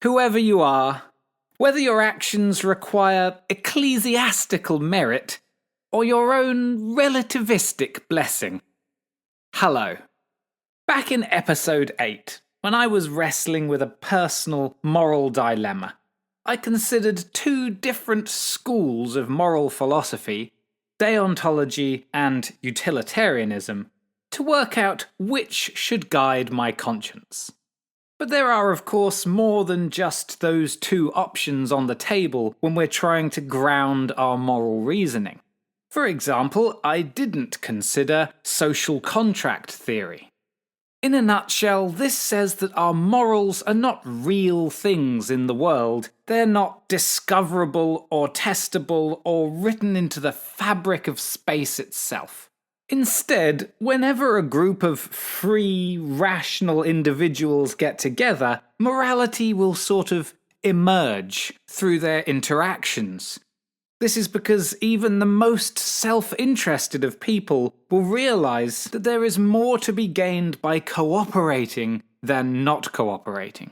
whoever you are, whether your actions require ecclesiastical merit or your own relativistic blessing. Hello. Back in episode 8, when I was wrestling with a personal moral dilemma, I considered two different schools of moral philosophy, deontology and utilitarianism, to work out which should guide my conscience. But there are, of course, more than just those two options on the table when we're trying to ground our moral reasoning. For example, I didn't consider social contract theory. In a nutshell, this says that our morals are not real things in the world. They're not discoverable or testable or written into the fabric of space itself. Instead, whenever a group of free, rational individuals get together, morality will sort of emerge through their interactions. This is because even the most self-interested of people will realize that there is more to be gained by cooperating than not cooperating.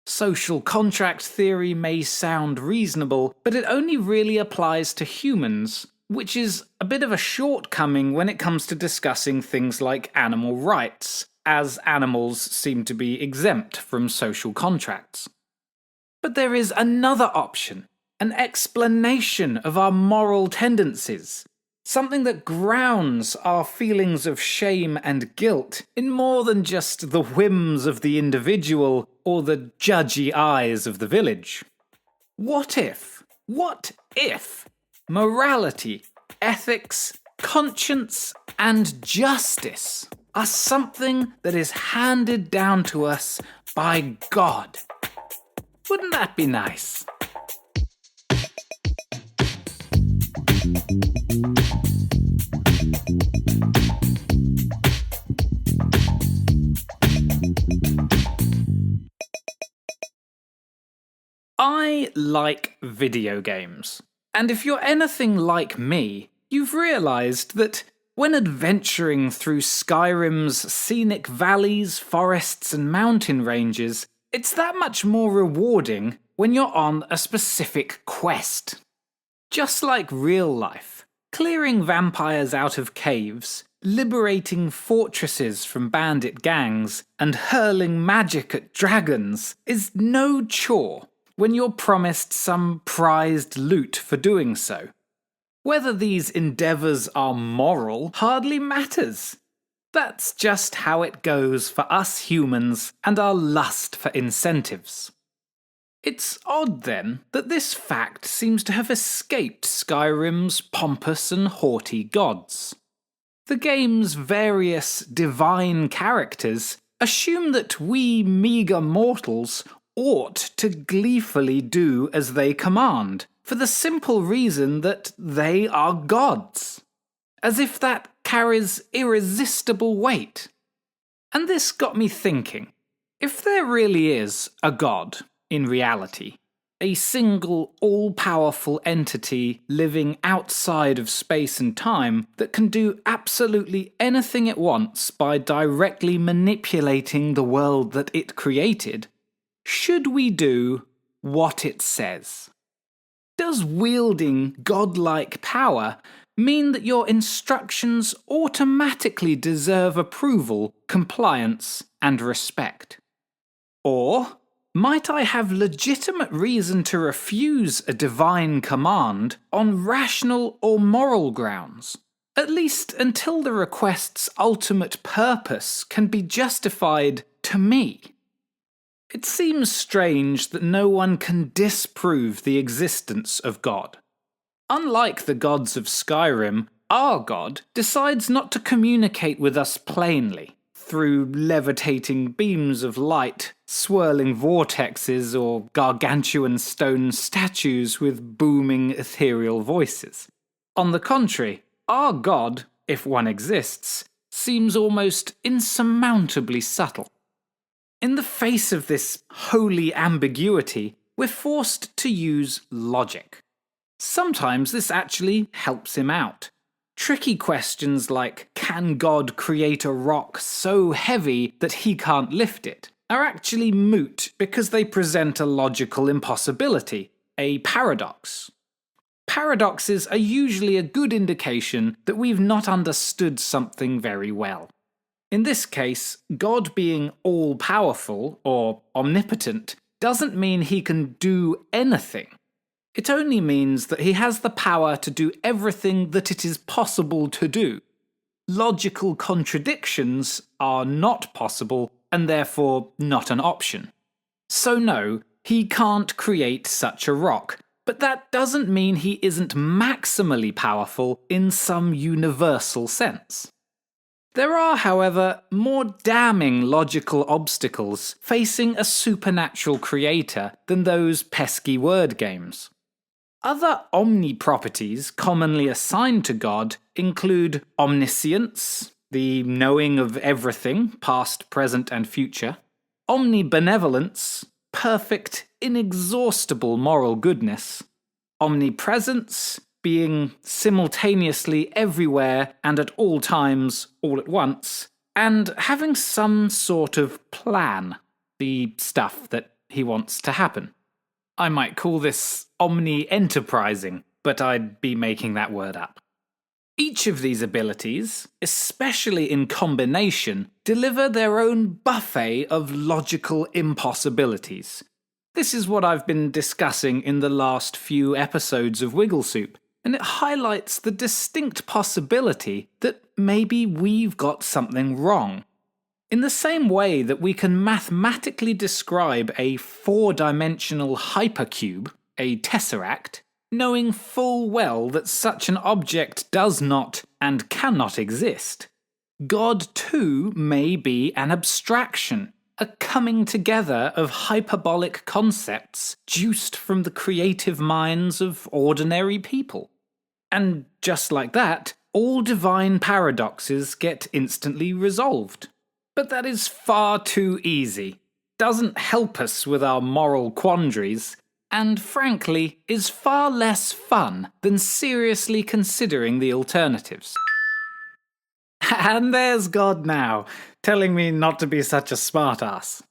Social contract theory may sound reasonable, but it only really applies to humans, which is a bit of a shortcoming when it comes to discussing things like animal rights, as animals seem to be exempt from social contracts. But there is another option, an explanation of our moral tendencies, something that grounds our feelings of shame and guilt in more than just the whims of the individual or the judgy eyes of the village. What if morality, ethics, conscience, and justice are something that is handed down to us by God? Wouldn't that be nice? I like video games. And if you're anything like me, you've realised that when adventuring through Skyrim's scenic valleys, forests and mountain ranges, it's that much more rewarding when you're on a specific quest. Just like real life, clearing vampires out of caves, liberating fortresses from bandit gangs, and hurling magic at dragons is no chore when you're promised some prized loot for doing so. Whether these endeavours are moral hardly matters. That's just how it goes for us humans and our lust for incentives. It's odd, then, that this fact seems to have escaped Skyrim's pompous and haughty gods. The game's various divine characters assume that we meagre mortals ought to gleefully do as they command, for the simple reason that they are gods. As if that carries irresistible weight. And this got me thinking, if there really is a god, in reality, a single all-powerful entity living outside of space and time that can do absolutely anything it wants by directly manipulating the world that it created, should we do what it says? Does wielding godlike power mean that your instructions automatically deserve approval, compliance, and respect? Or might I have legitimate reason to refuse a divine command on rational or moral grounds, at least until the request's ultimate purpose can be justified to me? It seems strange that no one can disprove the existence of God. Unlike the gods of Skyrim, our God decides not to communicate with us plainly, through levitating beams of light, swirling vortexes, or gargantuan stone statues with booming ethereal voices. On the contrary, our God, if one exists, seems almost insurmountably subtle. In the face of this holy ambiguity, we're forced to use logic. Sometimes this actually helps him out. Tricky questions like, can God create a rock so heavy that he can't lift it, are actually moot because they present a logical impossibility, a paradox. Paradoxes are usually a good indication that we've not understood something very well. In this case, God being all-powerful, or omnipotent, doesn't mean he can do anything. It only means that he has the power to do everything that it is possible to do. Logical contradictions are not possible and therefore not an option. So no, he can't create such a rock, but that doesn't mean he isn't maximally powerful in some universal sense. There are, however, more damning logical obstacles facing a supernatural creator than those pesky word games. Other omni-properties commonly assigned to God include omniscience, the knowing of everything, past, present, and future; omnibenevolence, perfect, inexhaustible moral goodness; omnipresence, being simultaneously everywhere and at all times, all at once; and having some sort of plan, the stuff that he wants to happen. I might call this omni-enterprising, but I'd be making that word up. Each of these abilities, especially in combination, deliver their own buffet of logical impossibilities. This is what I've been discussing in the last few episodes of Wiggle Soup, and it highlights the distinct possibility that maybe we've got something wrong. In the same way that we can mathematically describe a four-dimensional hypercube, a tesseract, knowing full well that such an object does not and cannot exist, God too may be an abstraction, a coming together of hyperbolic concepts juiced from the creative minds of ordinary people. And just like that, all divine paradoxes get instantly resolved. But that is far too easy, doesn't help us with our moral quandaries, and frankly is far less fun than seriously considering the alternatives. And there's God now, telling me not to be such a smartass.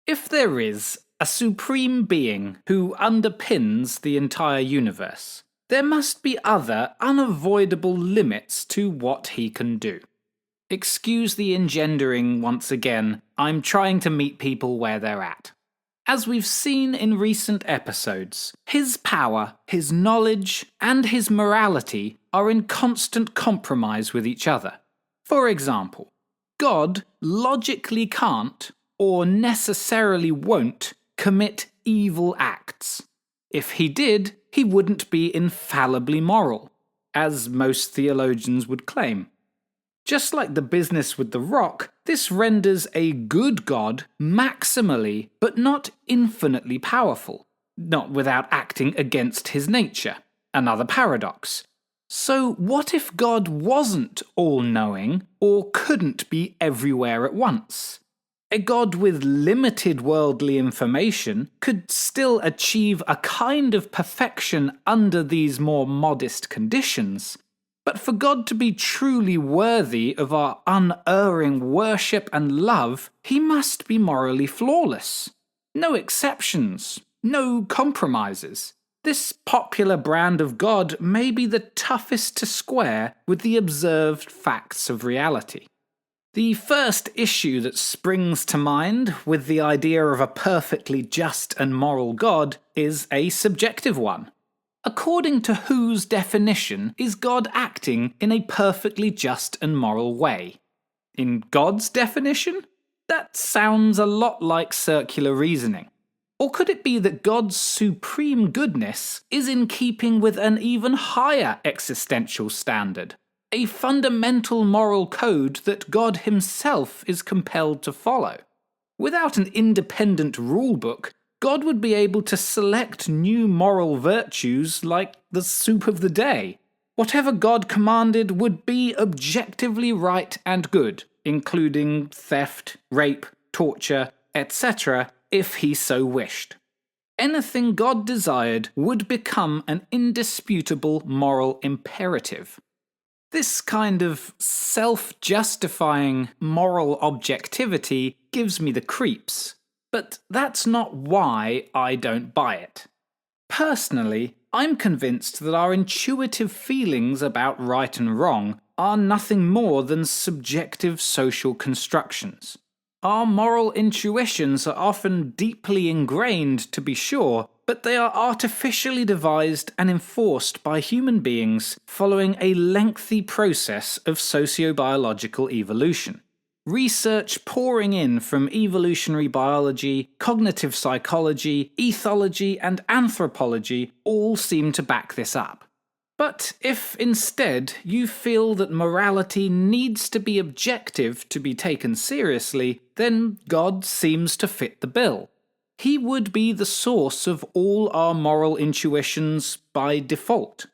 If there is a supreme being who underpins the entire universe, there must be other unavoidable limits to what he can do. Excuse the engendering once again, I'm trying to meet people where they're at. As we've seen in recent episodes, his power, his knowledge, and his morality are in constant compromise with each other. For example, God logically can't, or necessarily won't, commit evil acts. If he did, he wouldn't be infallibly moral, as most theologians would claim. Just like the business with the rock, this renders a good God maximally, but not infinitely powerful, not without acting against his nature. Another paradox. So what if God wasn't all-knowing, or couldn't be everywhere at once? A God with limited worldly information could still achieve a kind of perfection under these more modest conditions. But for God to be truly worthy of our unerring worship and love, he must be morally flawless. No exceptions, no compromises. This popular brand of God may be the toughest to square with the observed facts of reality. The first issue that springs to mind with the idea of a perfectly just and moral God is a subjective one. According to whose definition is God acting in a perfectly just and moral way? In God's definition? That sounds a lot like circular reasoning. Or could it be that God's supreme goodness is in keeping with an even higher existential standard? A fundamental moral code that God himself is compelled to follow. Without an independent rulebook, God would be able to select new moral virtues like the soup of the day. Whatever God commanded would be objectively right and good, including theft, rape, torture, etc., if he so wished. Anything God desired would become an indisputable moral imperative. This kind of self-justifying moral objectivity gives me the creeps, but that's not why I don't buy it. Personally, I'm convinced that our intuitive feelings about right and wrong are nothing more than subjective social constructions. Our moral intuitions are often deeply ingrained, to be sure, but they are artificially devised and enforced by human beings following a lengthy process of sociobiological evolution. Research pouring in from evolutionary biology, cognitive psychology, ethology, and anthropology all seem to back this up. But if instead you feel that morality needs to be objective to be taken seriously, then God seems to fit the bill. He would be the source of all our moral intuitions by default.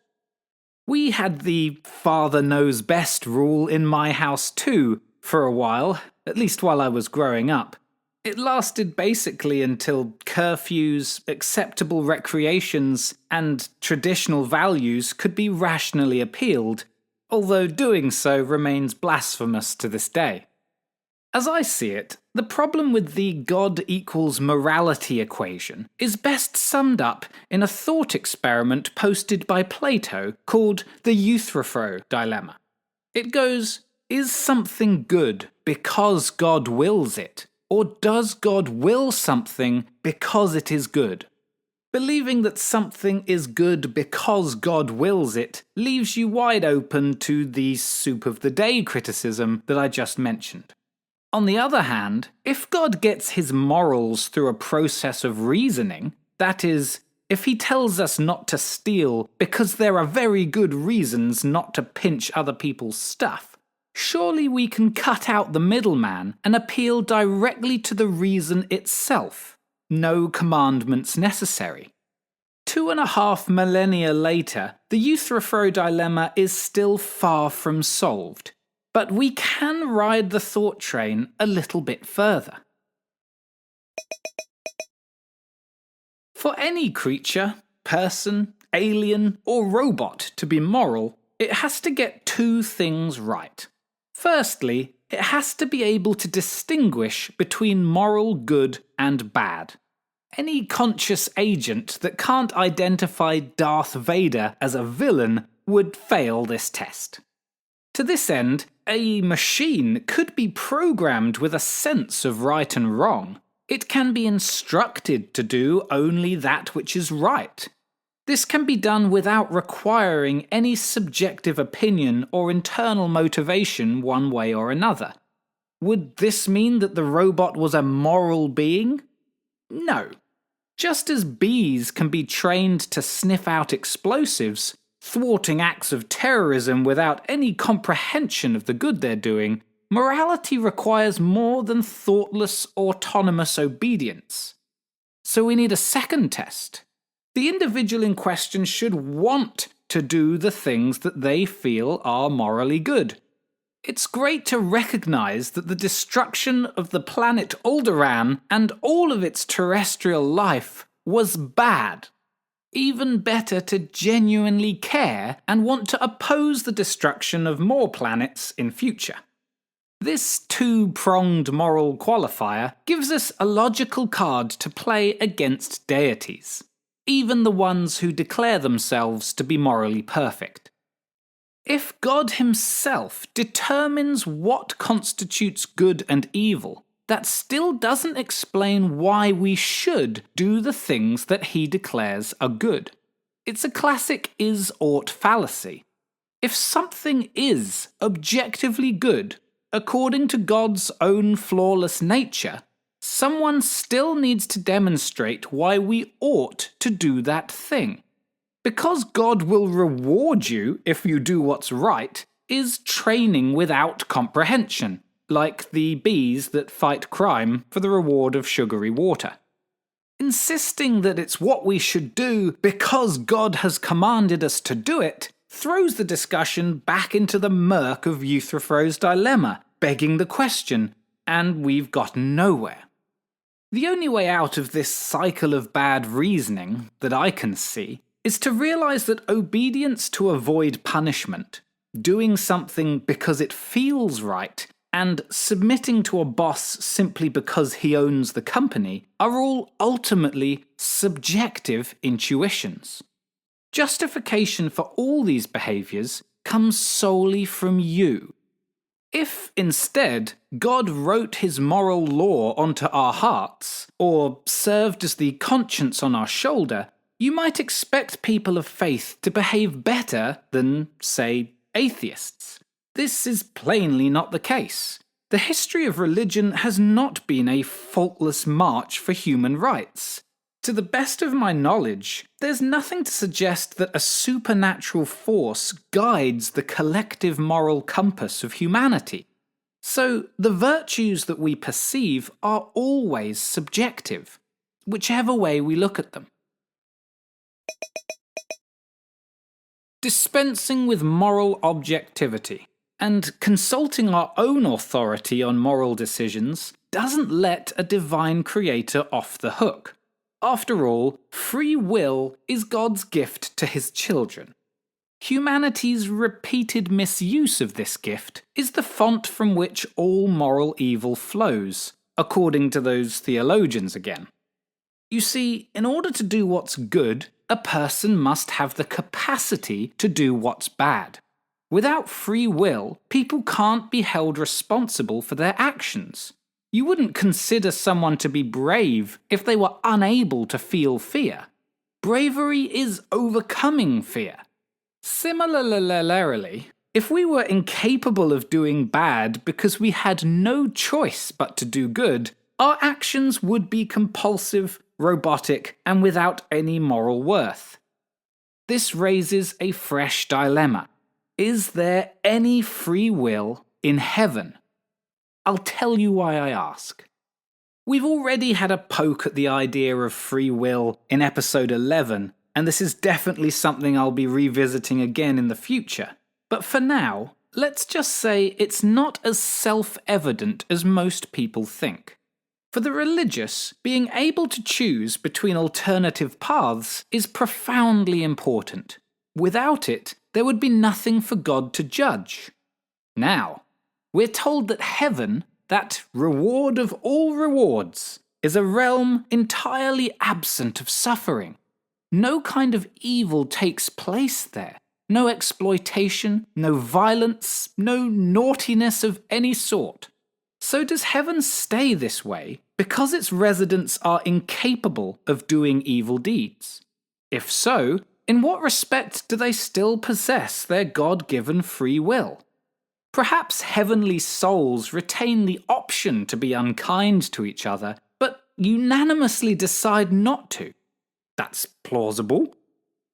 We had the father knows best rule in my house too, for a while, at least while I was growing up. It lasted basically until curfews, acceptable recreations, and traditional values could be rationally appealed, although doing so remains blasphemous to this day. As I see it, the problem with the God equals morality equation is best summed up in a thought experiment posted by Plato called the Euthyphro dilemma. It goes, is something good because God wills it, or does God will something because it is good? Believing that something is good because God wills it leaves you wide open to the soup of the day criticism that I just mentioned. On the other hand, if God gets his morals through a process of reasoning, that is, if he tells us not to steal because there are very good reasons not to pinch other people's stuff, surely we can cut out the middleman and appeal directly to the reason itself. No commandments necessary. 2.5 millennia later, the Euthyphro dilemma is still far from solved. But we can ride the thought train a little bit further. For any creature, person, alien, or robot to be moral, it has to get two things right. Firstly, it has to be able to distinguish between moral good and bad. Any conscious agent that can't identify Darth Vader as a villain would fail this test. To this end, a machine could be programmed with a sense of right and wrong. It can be instructed to do only that which is right. This can be done without requiring any subjective opinion or internal motivation one way or another. Would this mean that the robot was a moral being? No. Just as bees can be trained to sniff out explosives, thwarting acts of terrorism without any comprehension of the good they're doing, morality requires more than thoughtless, autonomous obedience. So we need a second test. The individual in question should want to do the things that they feel are morally good. It's great to recognize that the destruction of the planet Alderaan and all of its terrestrial life was bad. Even better to genuinely care and want to oppose the destruction of more planets in future. This two-pronged moral qualifier gives us a logical card to play against deities, even the ones who declare themselves to be morally perfect. If God himself determines what constitutes good and evil, that still doesn't explain why we should do the things that he declares are good. It's a classic is-ought fallacy. If something is objectively good, according to God's own flawless nature, someone still needs to demonstrate why we ought to do that thing. Because God will reward you if you do what's right is training without comprehension, like the bees that fight crime for the reward of sugary water. Insisting that it's what we should do because God has commanded us to do it throws the discussion back into the murk of Euthyphro's dilemma, begging the question, and we've gotten nowhere. The only way out of this cycle of bad reasoning that I can see is to realize that obedience to avoid punishment, doing something because it feels right, and submitting to a boss simply because he owns the company are all ultimately subjective intuitions. Justification for all these behaviors comes solely from you. If, instead, God wrote his moral law onto our hearts, or served as the conscience on our shoulder, you might expect people of faith to behave better than, say, atheists. This is plainly not the case. The history of religion has not been a faultless march for human rights. To the best of my knowledge, there's nothing to suggest that a supernatural force guides the collective moral compass of humanity. So the virtues that we perceive are always subjective, whichever way we look at them. Dispensing with moral objectivity and consulting our own authority on moral decisions doesn't let a divine creator off the hook. After all, free will is God's gift to his children. Humanity's repeated misuse of this gift is the font from which all moral evil flows, according to those theologians again. You see, in order to do what's good, a person must have the capacity to do what's bad. Without free will, people can't be held responsible for their actions. You wouldn't consider someone to be brave if they were unable to feel fear. Bravery is overcoming fear. Similarly, if we were incapable of doing bad because we had no choice but to do good, our actions would be compulsive, robotic, and without any moral worth. This raises a fresh dilemma. Is there any free will in heaven? I'll tell you why I ask. We've already had a poke at the idea of free will in episode 11, and this is definitely something I'll be revisiting again in the future. But for now, let's just say it's not as self-evident as most people think. For the religious, being able to choose between alternative paths is profoundly important. Without it, there would be nothing for God to judge. Now, we're told that heaven, that reward of all rewards, is a realm entirely absent of suffering. No kind of evil takes place there. No exploitation, no violence, no naughtiness of any sort. So does heaven stay this way because its residents are incapable of doing evil deeds? If so, in what respect do they still possess their God-given free will? Perhaps heavenly souls retain the option to be unkind to each other, but unanimously decide not to. That's plausible.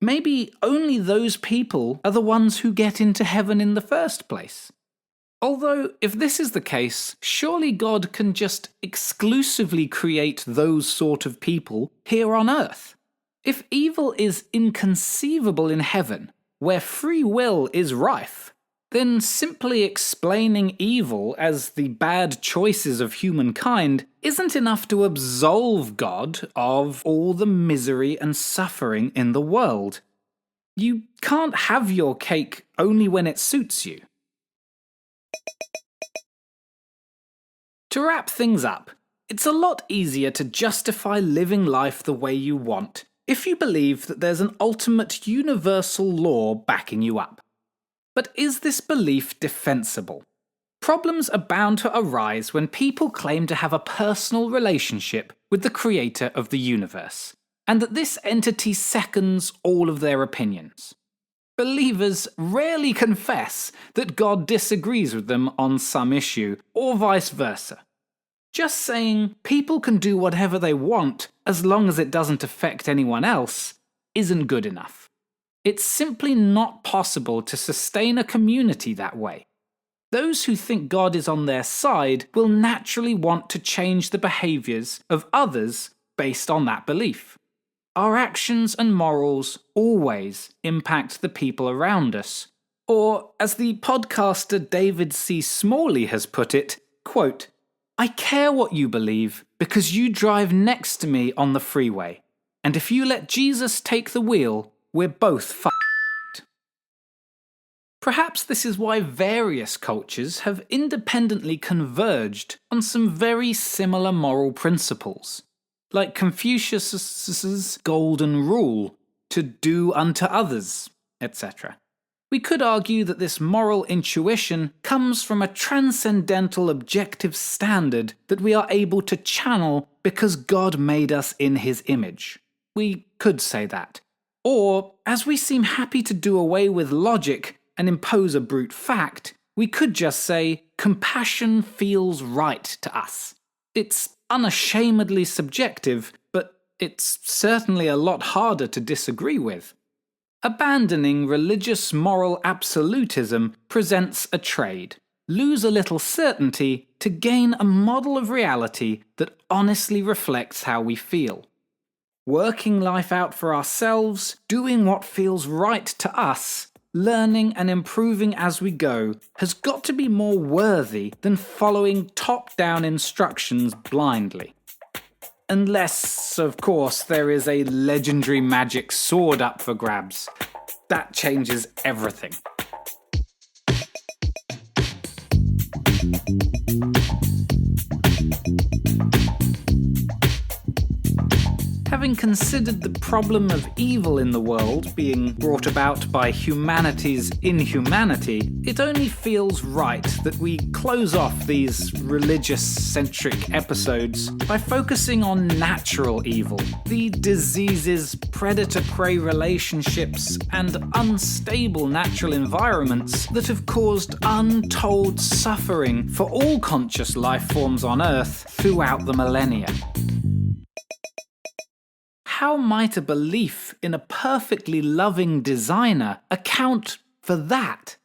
Maybe only those people are the ones who get into heaven in the first place. Although, if this is the case, surely God can just exclusively create those sort of people here on earth. If evil is inconceivable in heaven, where free will is rife, then simply explaining evil as the bad choices of humankind isn't enough to absolve God of all the misery and suffering in the world. You can't have your cake only when it suits you. To wrap things up, it's a lot easier to justify living life the way you want if you believe that there's an ultimate universal law backing you up. But is this belief defensible? Problems are bound to arise when people claim to have a personal relationship with the creator of the universe, and that this entity seconds all of their opinions. Believers rarely confess that God disagrees with them on some issue, or vice versa. Just saying people can do whatever they want as long as it doesn't affect anyone else isn't good enough. It's simply not possible to sustain a community that way. Those who think God is on their side will naturally want to change the behaviors of others based on that belief. Our actions and morals always impact the people around us. Or, as the podcaster David C. Smalley has put it, quote, "I care what you believe because you drive next to me on the freeway. And if you let Jesus take the wheel, we're both fucked." Perhaps this is why various cultures have independently converged on some very similar moral principles, like Confucius's golden rule, to do unto others, etc. We could argue that this moral intuition comes from a transcendental objective standard that we are able to channel because God made us in his image. We could say that. Or, as we seem happy to do away with logic and impose a brute fact, we could just say, compassion feels right to us. It's unashamedly subjective, but it's certainly a lot harder to disagree with. Abandoning religious moral absolutism presents a trade. Lose a little certainty to gain a model of reality that honestly reflects how we feel. Working life out for ourselves, doing what feels right to us, learning and improving as we go, has got to be more worthy than following top-down instructions blindly. Unless, of course, there is a legendary magic sword up for grabs. That changes everything. Having considered the problem of evil in the world being brought about by humanity's inhumanity, it only feels right that we close off these religious-centric episodes by focusing on natural evil, the diseases, predator-prey relationships, and unstable natural environments that have caused untold suffering for all conscious life forms on Earth throughout the millennia. How might a belief in a perfectly loving designer account for that?